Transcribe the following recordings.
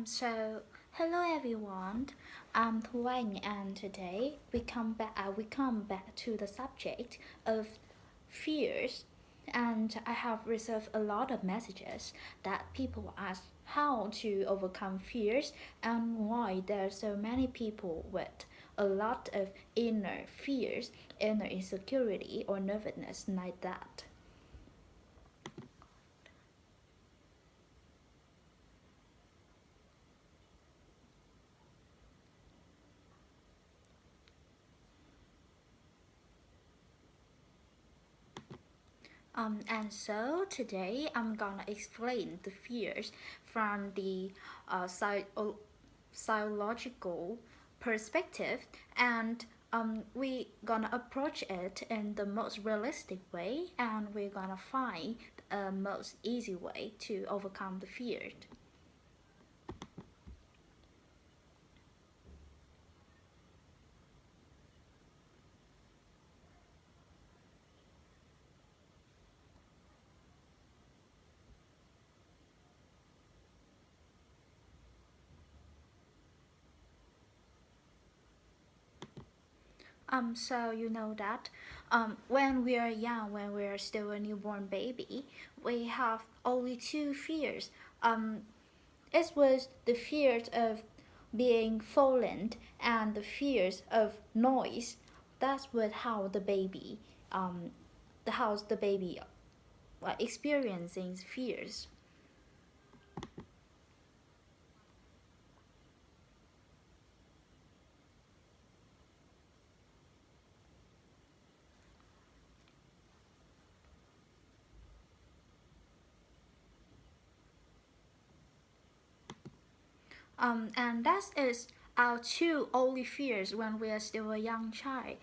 So hello everyone. I'm Thuang, and today we come back to the subject of fears, and I have received a lot of messages that people ask how to overcome fears and why there are so many people with a lot of inner fears, inner insecurity or nervousness like that. And so today I'm gonna explain the fears from the psychological perspective, and we gonna approach it in the most realistic way, and we're gonna find a most easy way to overcome the fear. So you know that when we are young, when we are still a newborn baby, we have only two fears. Um, It was the fears of being fallen and the fears of noise. That's what how the baby, the how the baby experiencing fears. And that is our two only fears when we are still a young child.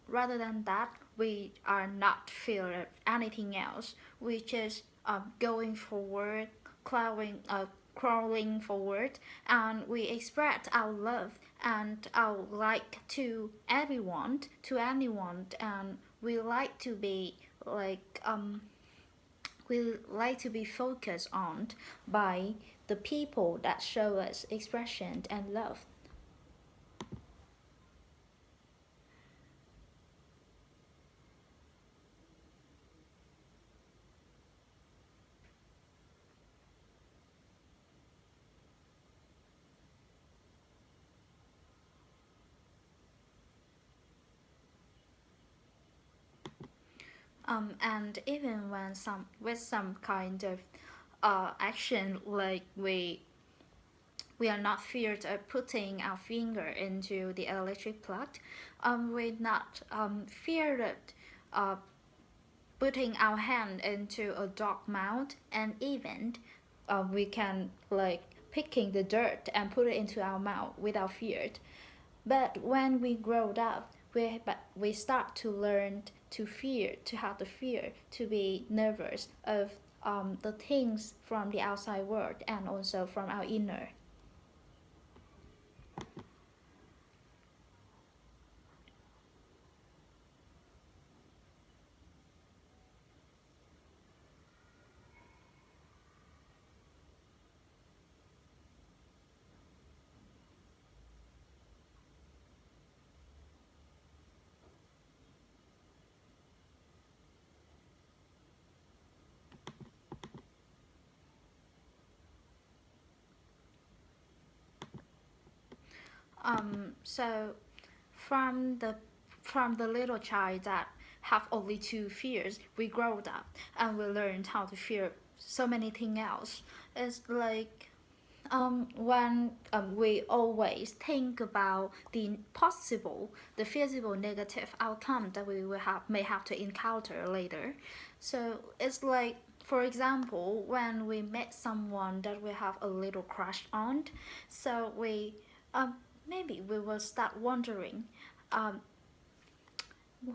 Rather than that, we are not fear of anything else. We just going forward, crawling forward, and we express our love and our like to everyone, to anyone, and we like to be like we like to be focused on by the people that show us expression and love. And even when some with some kind of action, like we are not feared of putting our finger into the electric plug. We're not feared of uh, putting our hand into a dog mouth, and even we can like picking the dirt and put it into our mouth without fear. But when we grow up, we start to learn to fear, to have the fear, to be nervous of the things from the outside world and also from our inner. So from the from the little child that have only two fears, we grow up and we learned how to fear so many things else. It's like when we always think about the possible, the feasible negative outcome that we will have may have to encounter later. So it's like, for example, when we met someone that we have a little crush on, so we um, maybe we will start wondering um,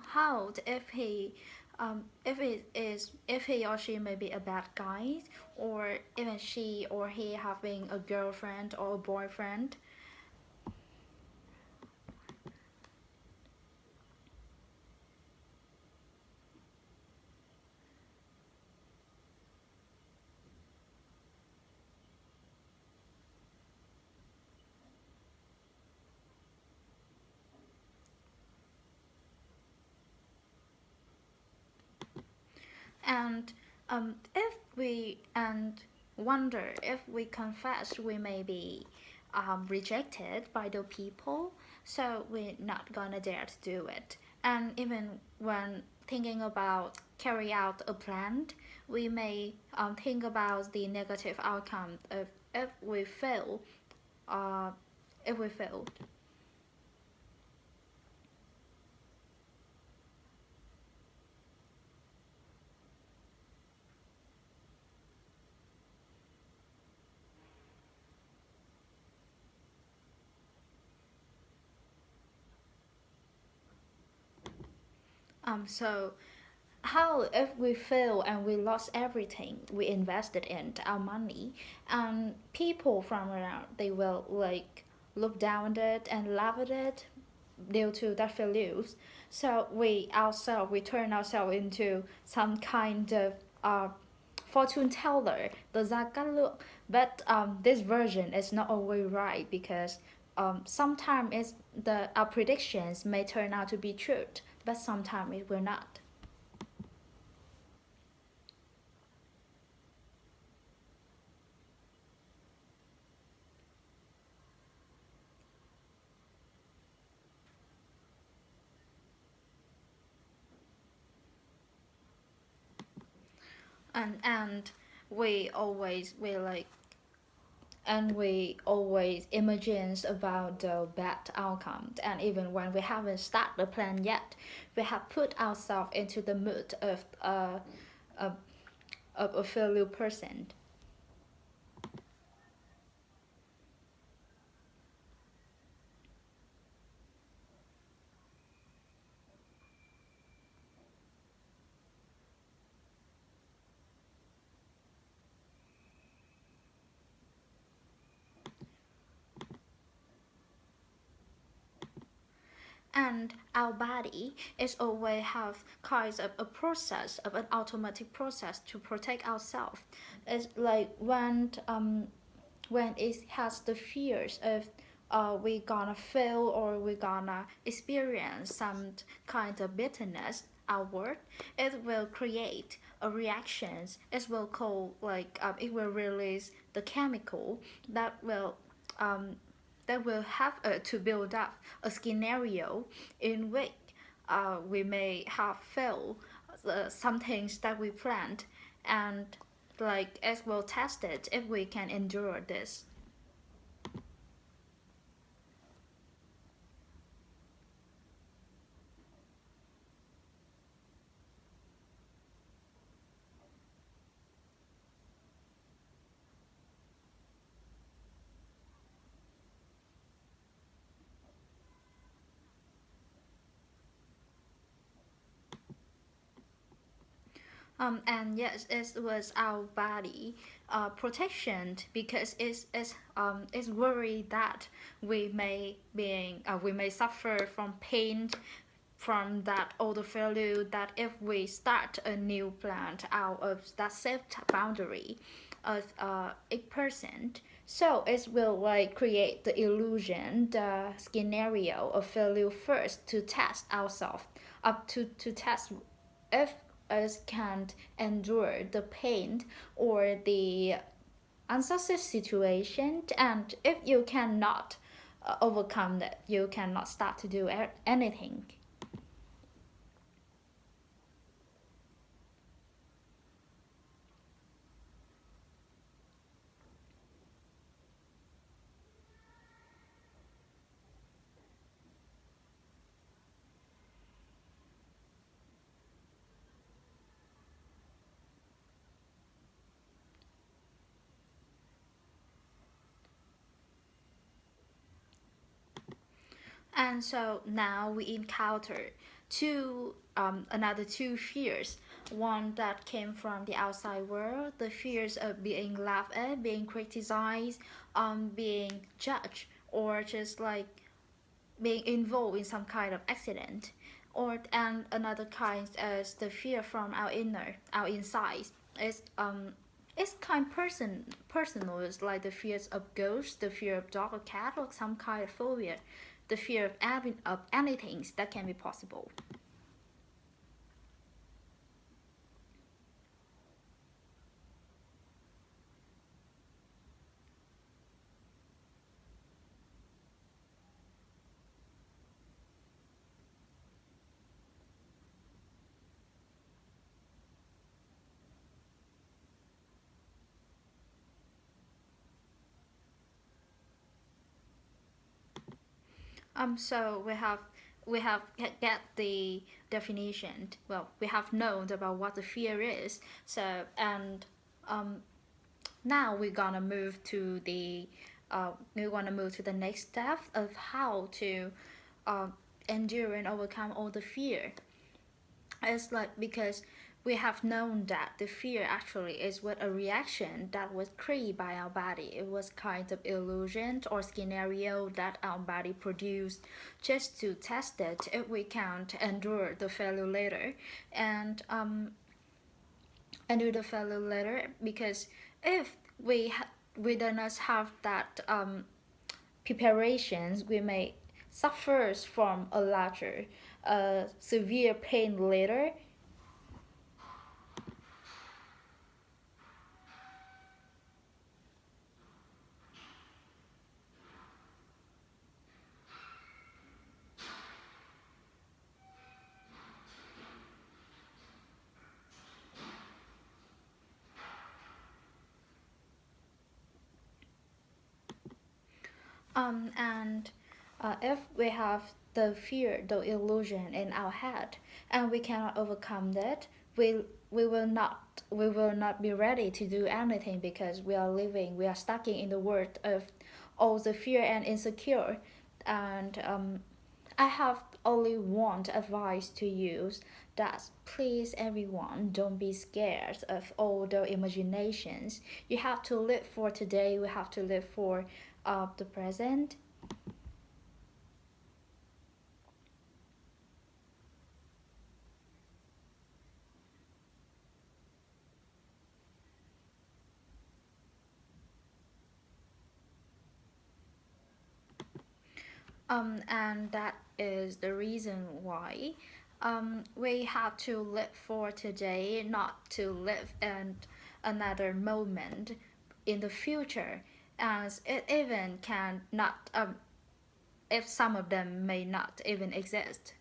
how if he or she may be a bad guy, or even she or he having a girlfriend or a boyfriend. And if we and wonder if we confess we may be rejected by the people, so we're not gonna dare to do it. And even when thinking about carry out a plan, we may think about the negative outcome of if we fail. Uh, if we fail. So how if we fail and we lost everything we invested in our money, and people from around they will like look down at it and laugh at it due to that failures. So we turn ourselves into some kind of uh, fortune teller, the Zagalu. But this version is not always right because sometimes it's the our predictions may turn out to be true, but sometimes it will not. And we always imagines about the bad outcome, and even when we haven't started the plan yet, we have put ourselves into the mood of, of a failure person. And our body is always have kinds of a process of an automatic process to protect ourselves. It's like when it has the fears of we gonna fail or we gonna experience some kind of bitterness outward, it will create a reactions. It will call like it will release the chemical that will um, have to build up a scenario in which we may have failed some things that we planned, and like as well tested if we can endure this. And yes, it was our body protection because it's worried that we may suffer from pain from that older failure, that if we start a new plant out of that safe boundary of 8%, so it will like create the illusion, the scenario of failure first to test ourselves, up to test if us can't endure the pain or the unsuccess situation, and if you cannot overcome that, you cannot start to do anything. And so now we encounter another two fears. One that came from the outside world, the fears of being laughed at, being criticized, being judged, or just like being involved in some kind of accident. Or and another kind is the fear from our inside. It's it's kind personal. It's like the fears of ghosts, the fear of dog or cat, or some kind of phobia, the fear of anything that can be possible. So we have get the definition. Well, we have known about what the fear is. So and um, now we're gonna move to the next step of how to uh, endure and overcome all the fear. It's like because we have known that the fear actually is what a reaction that was created by our body. It was kind of illusion or scenario that our body produced just to test it if we can't endure the failure later. And endure the failure later because if we do not have that preparations, we may suffer from a larger severe pain later. And if we have the fear, the illusion in our head, and we cannot overcome that, we will not be ready to do anything because we are stuck in the world of all the fear and insecure. And I have only one advice to use, that please everyone don't be scared of all the imaginations. You have to live for today, we have to live for the present. And that is the reason why we have to live for today, not to live in another moment in the future, as it even can not if some of them may not even exist.